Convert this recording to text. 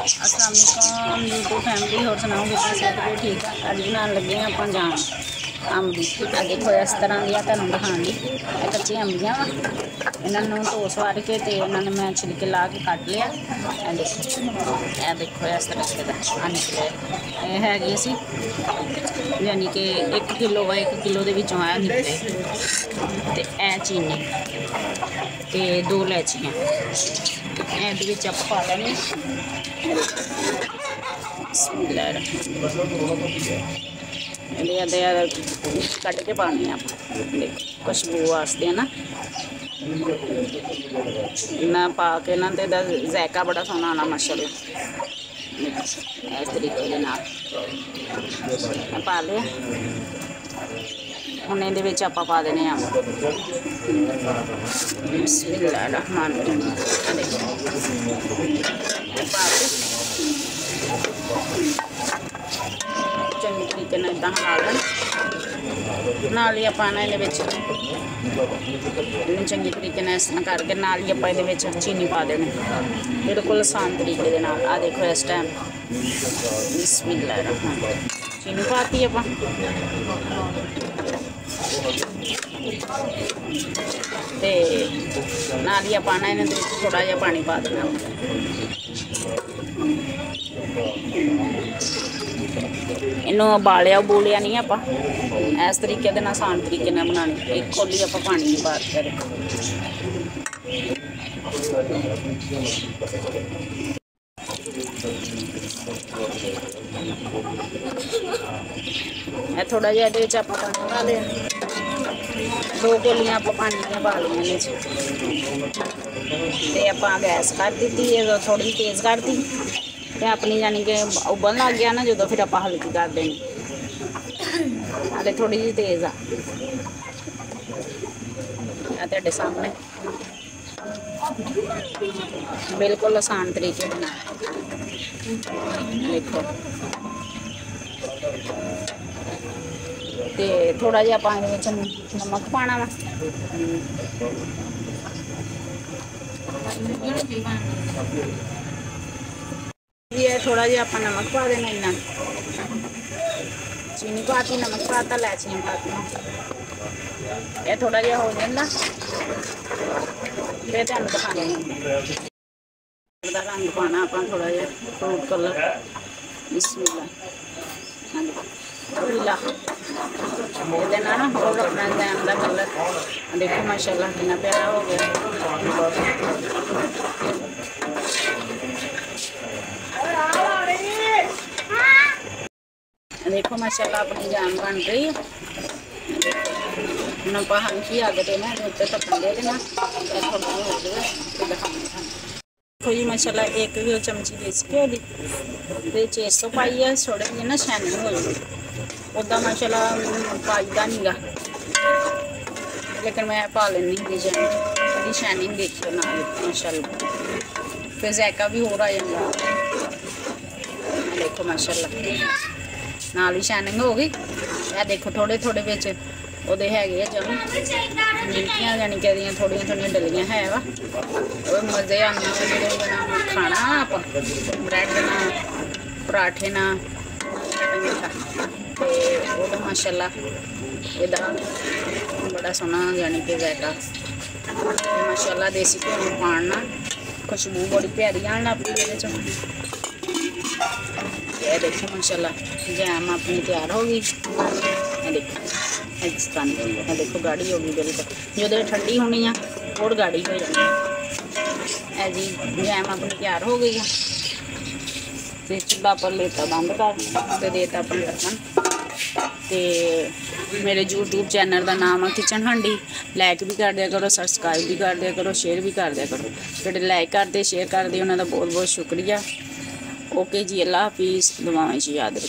अस्सलाम वालेकुम YouTube family, होर सुनाओ कितना सब कुछ ठीक है। अज बनाने लगे हैं आप जान अंब की। आ देखो इस तरह की तुहानू दिखाने दी कच्ची अंबियां वा, इन्होंने धो सवार के तो इन्होंने मैं छिलके ला के कट लिया। देखो इस तरीके का निकले है सी, यानी कि 1 किलो व 1 किलो के विचों आ निकले। तो यह चीनी तो 2 इलायचियाँ ये आप पा लेंगे। कट के पानी आप खुशबू वास्ते है ना पा के ना तो जायका बड़ा सोहना आना माशाल्लाह। इस तरीके के नाल पा लिया। हुण इहदे विच आपां पा देने अंब। बिस्मिल्लाहिर्रहमानिर्रहीम पा के चंगी तरीके नाल इदां हिला लेना। नाल ही आपां ना इहदे विच चंगी तरीके नाल इस तरह करके नाल ही आपां इहदे विच चीनी पा देनी, बिल्कुल आसान तरीके दे नाल। आ देखो इस टाइम बिस्मिल्लाहिर्रहमानिर्रहीम चीनी पाती आपां। ते नाल ही आपां ना इहदे विच थोड़ा जिहा पानी पा देना। इनू उबालिया उबूलिया नहीं आप इस तरीके के आसान तरीके बनानी। एक कौली आप पानी की बात करें। थोड़ा जिहा ये आप पानी पा लिया, 2 कौलियां आप पानी दियां पा लिया। तो आप गैस कर दी, थोड़ी तेज़ कर दी तो अपनी यानी कि उबल लग गया ना जो, फिर आप हल्की कर देनी। अरे थोड़ी जी तेज़ आ तेरे सामने बिल्कुल आसान तरीके बना। देखो तो थोड़ा जिहा पानी में नमक पाना वा। थोड़ा जिहा आप नमक पा देना। इन्ना चीनी पाती, नमक पाता, इलायचियाँ पाती। ये थोड़ा जिहा हो जाता फिर तुहानू दिखाने रंग पाना आप थोड़ा जिहा फ्रूट कलर। बिस्मिल्लाह पीला ये ना और अपना जैम का कलर देखो माशाल्लाह कितना प्यारा हो गया। देखो माशाल्लाह अपनी जाम बन गई है। हम आप हल्की अग देना उत्ते तपन दे देना। देखो जी माशाल्लाह 1 चमची देसी घ्यो की चेसो पाई है। थोड़ी जी ना शैनिंग हो जाए उदा माशाल्लाह पाईदा नहीं गा, लेकिन मैं पा लेनी डिजाइन शैनिंग देखियो ना माशाल्लाह, फिर जायका भी हो आ जाता। देखो माशाल्लाह नाल ही शैनिंग हो गई। यह देखो थोड़े थोड़े बिच ਉਹਦੇ ਹੈਗੇ जम गिलकियाँ, यानी कि थोड़िया थोड़िया डलियाँ है वा। मज़े आना खाना आप ब्रैड ना पराठे ना तो माशाल्लाह इदा बड़ा सोहना यानी कि जायका माशाल्लाह। देसी घ्यो पाना खुशबू बड़ी प्यारी आने लग पई। ये देखो माशाल्लाह जैम अपनी तैयार हो गई। देखो इस तरह देखो गाढ़ी हो गई बिल्कुल, जो ठंडी होनी है और गाढ़ी हो जानी है जी। जैम अपनी तैयार हो गई है। तो चूल्हा पर लेता बंद कर तो देता अपन ढक्कन। तो मेरे यूट्यूब चैनल का नाम है किचन हांडी। लाइक भी कर दिया करो, सबसक्राइब भी कर दिया करो, शेयर भी कर दिया करो। जो लाइक करते शेयर करते उन्होंने बहुत बहुत शुक्रिया। ओके जी, अल्लाह हाफिज़, दुआओं याद रखिए।